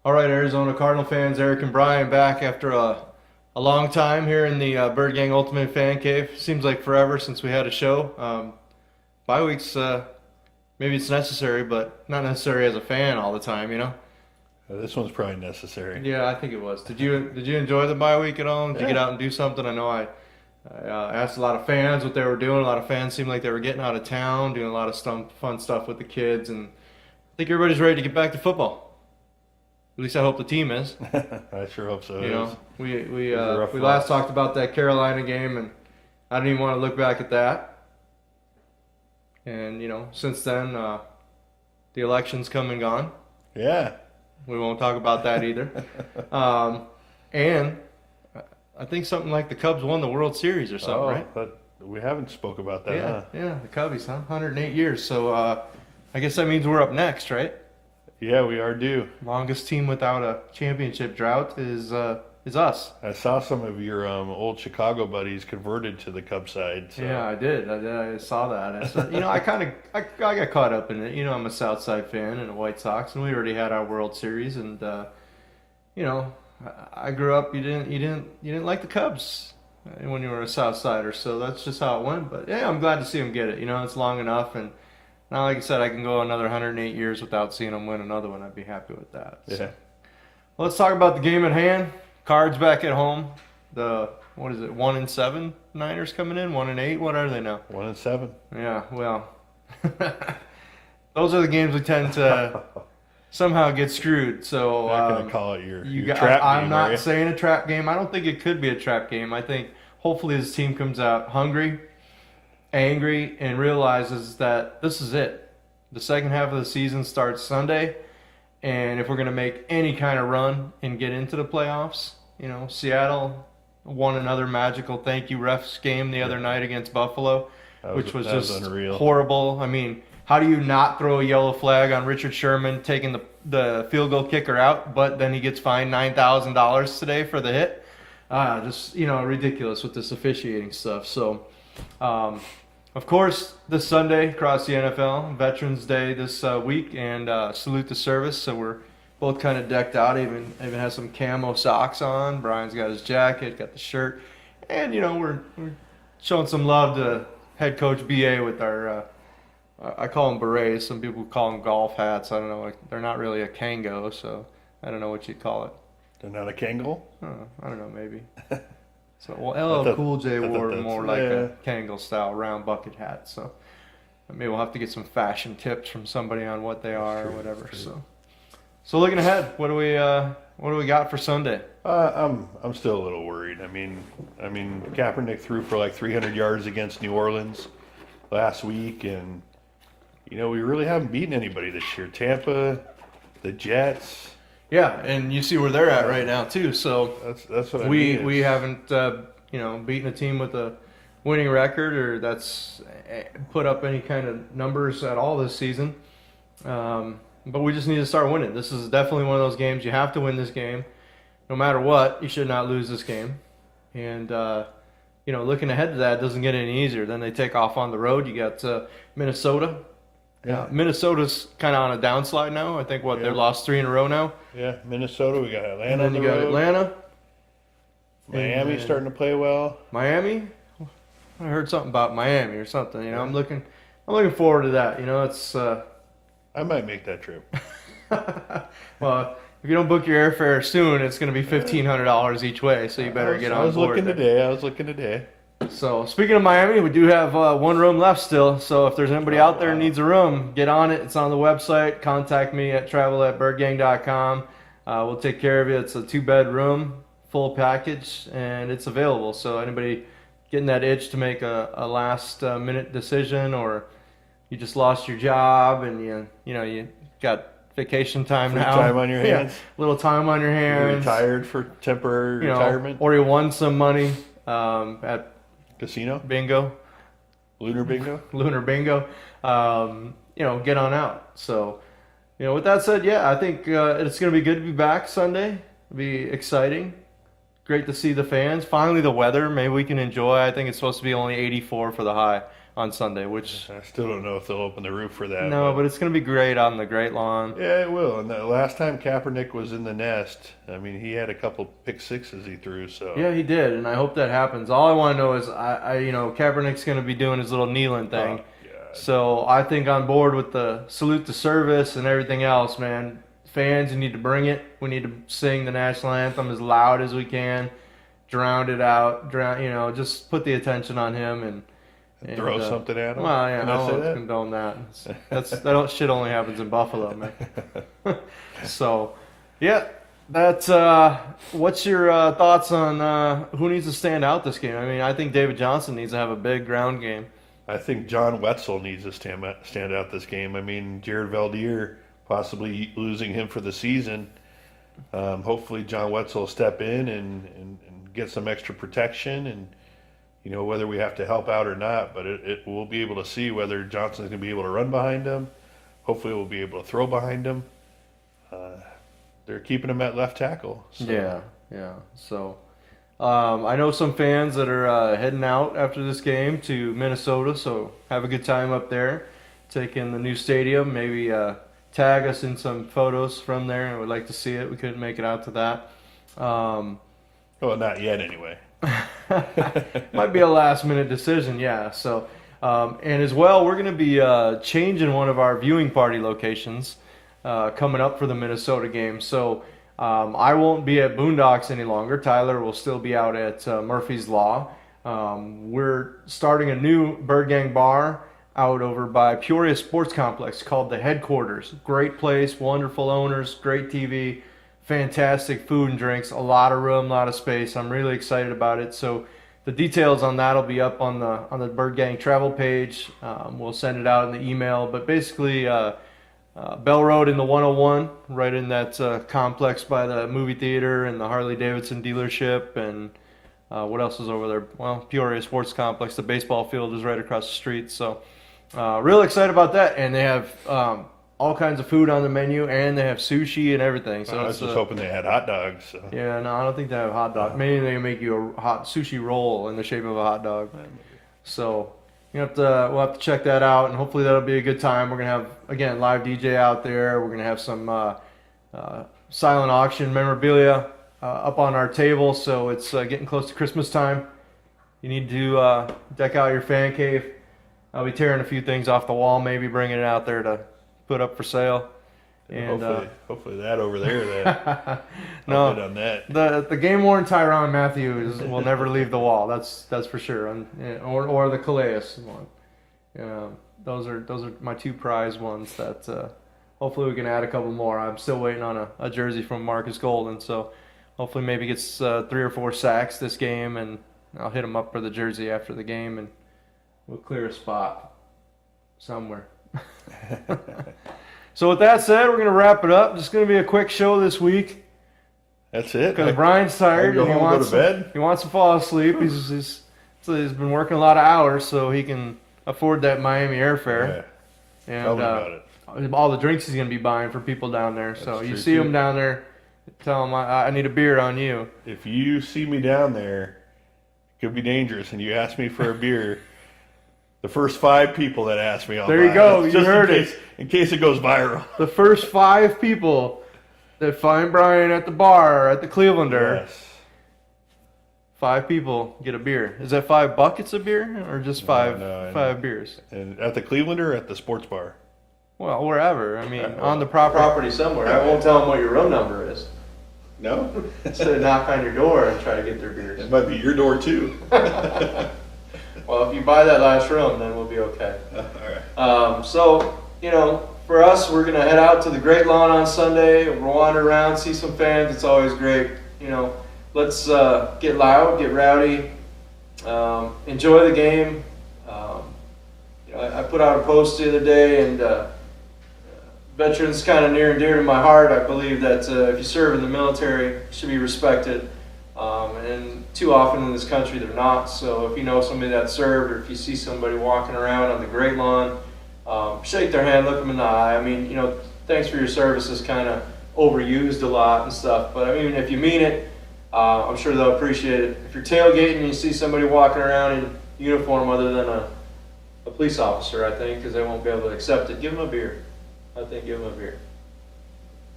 All right, Arizona Cardinal fans, Eric and Brian back after a long time here in the Birdgang Ultimate Fan Cave. Seems like forever since we had a show. Bye weeks, maybe it's necessary, but not necessary as a fan all the time, you know? This one's probably necessary. Yeah, I think it was. Did you enjoy the bye week at all? Did you get Yeah. out and do something? I know I asked a lot of fans what they were doing. A lot of fans seemed like they were getting out of town, doing a lot of fun stuff with the kids, and I think everybody's ready to get back to football. At least I hope the team is. I sure hope so. You know, we It was a rough we loss. last talked about that Carolina game, and I don't even want to look back at that. And you know, since then, the election's come and gone. Yeah. We won't talk about that either. And I think something like the Cubs won the World Series or something, right? But we haven't spoke about that, Yeah, huh? yeah, the Cubbies, huh? 108 years. So I guess that means we're up next, right? Yeah, we are due. Longest team without a championship drought is us. I saw some of your old Chicago buddies converted to the Cub side. So. Yeah, I did. I saw that. I saw, you know, I got caught up in it. You know, I'm a South Side fan and a White Sox, and we already had our World Series. And you know, I grew up. You didn't like the Cubs when you were a South Sider, so that's just how it went. But yeah, I'm glad to see them get it. You know, it's long enough, and now, like I said, I can go another 108 years without seeing them win another one. I'd be happy with that. Yeah. So, let's talk about the game at hand. Cards back at home. The what is it? 1-7 Niners coming in. 1-8. What are they now? 1-7. Yeah. Well, those are the games we tend to somehow get screwed. So Not gonna call it your got, trap I'm game, not are you? saying a trap game. I don't think it could be a trap game. I think hopefully this team comes out hungry, angry, and realizes that this is it. The second half of the season starts Sunday, and if we're going to make any kind of run and get into the playoffs, you know, Seattle won another magical thank you refs game the other night against Buffalo, which was that was just unreal. horrible. I mean, how do you not throw a yellow flag on Richard Sherman taking the field goal kicker out, but then he gets fined $9,000 today for the hit? Just, you know, ridiculous with this officiating stuff. So, of course, this Sunday across the NFL, Veterans Day this week, and salute the service. So we're both kind of decked out. Even has some camo socks on. Brian's got his jacket, got the shirt, and you know we're showing some love to head coach BA with our. I call them berets. Some people call them golf hats. I don't know. They're not really a Kango, so I don't know what you'd call it. They're not a Kangol? I don't know, maybe. So, well, LL Cool J wore more like a Kangol style round bucket hat. So maybe we'll have to get some fashion tips from somebody on what they are or whatever. So looking ahead, what do we got for Sunday? I'm still a little worried. I mean, Kaepernick threw for like 300 yards against New Orleans last week, and you know we really haven't beaten anybody this year. Tampa, the Jets. Yeah, and you see where they're at right now too. So That's what I mean. we haven't you know beaten a team with a winning record or that's put up any kind of numbers at all this season. But we just need to start winning. This is definitely one of those games you have to win this game, no matter what. You should not lose this game. And you know, looking ahead to that, it doesn't get any easier. Then they take off on the road. You got Minnesota. Yeah. Minnesota's kind of on a downslide now. I think they've lost 3 in a row now. Yeah, Minnesota. We got Atlanta And on then the you got road. Atlanta. Miami's And, starting to play well. Miami. I heard something about Miami or something. You know, I'm looking forward to that. You know, it's I might make that trip. well, if you don't book your airfare soon, it's going to be $1,500 each way. So you better get on I was board. looking today. I was looking today. So speaking of Miami, we do have one room left still. So if there's anybody out there who needs a room, get on it. It's on the website. Contact me at travel@birdgang.com. We'll take care of you. It's a 2-bedroom, full package, and it's available. So anybody getting that itch to make a last minute decision, or you just lost your job and you got vacation time Free now. time on your hands. Little time on your You're hands. retired for temporary You know, retirement. or you won some money at Casino. bingo. Lunar bingo. Lunar bingo, you know, get on out. So, you know, with that said, yeah, I think it's going to be good to be back Sunday. It'll be exciting. Great to see the fans. Finally, the weather, maybe we can enjoy. I think it's supposed to be only 84 for the high. on Sunday, which I still don't know if they'll open the roof for that. no, but it's going to be great on the Great Lawn. Yeah, it will. And the last time Kaepernick was in the nest, I mean, he had a couple pick sixes he threw. So Yeah, he did, and I hope that happens. All I want to know is, Kaepernick's going to be doing his little kneeling thing. God. So I think on board with the salute to service and everything else, man. Fans, you need to bring it. We need to sing the national anthem as loud as we can, drown it out, just put the attention on him and throw something at him. Well, yeah, Can I I say don't that? condone that. Shit only happens in Buffalo, man. So, yeah, that's. What's your thoughts on who needs to stand out this game? I mean, I think David Johnson needs to have a big ground game. I think John Wetzel needs to stand out this game. I mean, Jared Valdier possibly losing him for the season. Hopefully, John Wetzel will step in and get some extra protection, and whether we have to help out or not. But we'll be able to see whether Johnson's going to be able to run behind him. Hopefully, we'll be able to throw behind him. They're keeping him at left tackle. So. Yeah. So. I know some fans that are heading out after this game to Minnesota, so have a good time up there, taking the new stadium. Maybe tag us in some photos from there. I would like to see it. We couldn't make it out to that. Well, not yet anyway. Might be a last-minute decision, yeah. So, and as well, we're going to be changing one of our viewing party locations coming up for the Minnesota game. So I won't be at Boondocks any longer. Tyler will still be out at Murphy's Law. We're starting a new Birdgang bar out over by Peoria Sports Complex called the Headquarters. Great place, wonderful owners, great TV, fantastic food and drinks, a lot of room, a lot of space. I'm really excited about it. So the details on that will be up on the Birdgang travel page. We'll send it out in the email. But basically, Bell Road in the 101, right in that complex by the movie theater and the Harley Davidson dealership, and what else is over there? Well, Peoria Sports Complex. The baseball field is right across the street. So real excited about that. And they have all kinds of food on the menu, and they have sushi and everything. So I was just hoping they had hot dogs. So. Yeah, no, I don't think they have hot dog. Maybe they make you a hot sushi roll in the shape of a hot dog. So we'll have to check that out, and hopefully that'll be a good time. We're gonna have, again, live DJ out there. We're gonna have some silent auction memorabilia up on our table. So it's getting close to Christmas time. You need to deck out your fan cave. I'll be tearing a few things off the wall, maybe bringing it out there to put up for sale. And hopefully that over there, that no, I'll bid on that. The game worn Tyrann Matthews will never leave the wall. That's for sure. Or the Calais one. Those are my two prize ones that hopefully we can add a couple more. I'm still waiting on a jersey from Marcus Golden, so hopefully maybe gets 3 or 4 sacks this game, and I'll hit him up for the jersey after the game, and we'll clear a spot somewhere. So with that said, we're going to wrap it up. Just going to be a quick show this week. That's it. Because Brian's tired and he wants to fall asleep. He's been working a lot of hours so he can afford that Miami airfare. Yeah. And Tell me about it. all the drinks he's going to be buying for people down there. So That's you true, see too. him down there, tell him I need a beer on you. If you see me down there, it could be dangerous, and you ask me for a beer, the first 5 people that ask me, I'll There you buy go. it. You heard it. In case it goes viral. The first 5 people that find Brian at the bar at the Clevelander, Yes. 5 people get a beer. Is that 5 buckets of beer or just 5 No, 5 beers? And at the Cleveland or at the sports bar? Well, wherever. I mean, on the property somewhere. I won't tell them what your room number is. No? Instead of knock on your door and try to get their beers. It might be your door, too. Well, if you buy that last room, then we'll be okay. All right. So, for us, we're going to head out to the Great Lawn on Sunday. We'll wander around, see some fans. It's always great. Let's get loud, get rowdy, enjoy the game. I put out a post the other day, and veterans kind of near and dear to my heart. I believe that if you serve in the military, you should be respected. And too often in this country, they're not. So if you know somebody that served, or if you see somebody walking around on the Great Lawn, shake their hand, look them in the eye. I mean, thanks for your service is kind of overused a lot and stuff. But I mean, if you mean it, I'm sure they'll appreciate it. If you're tailgating and you see somebody walking around in uniform other than a a police officer, I think, because they won't be able to accept it. Give them a beer. I think give them a beer.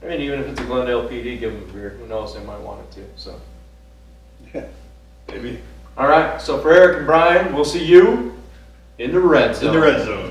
I mean, even if it's a Glendale PD, give them a beer. Who knows? They might want it too. So. Yeah, maybe. All right. So for Eric and Brian, we'll see you in the red zone. In the red zone.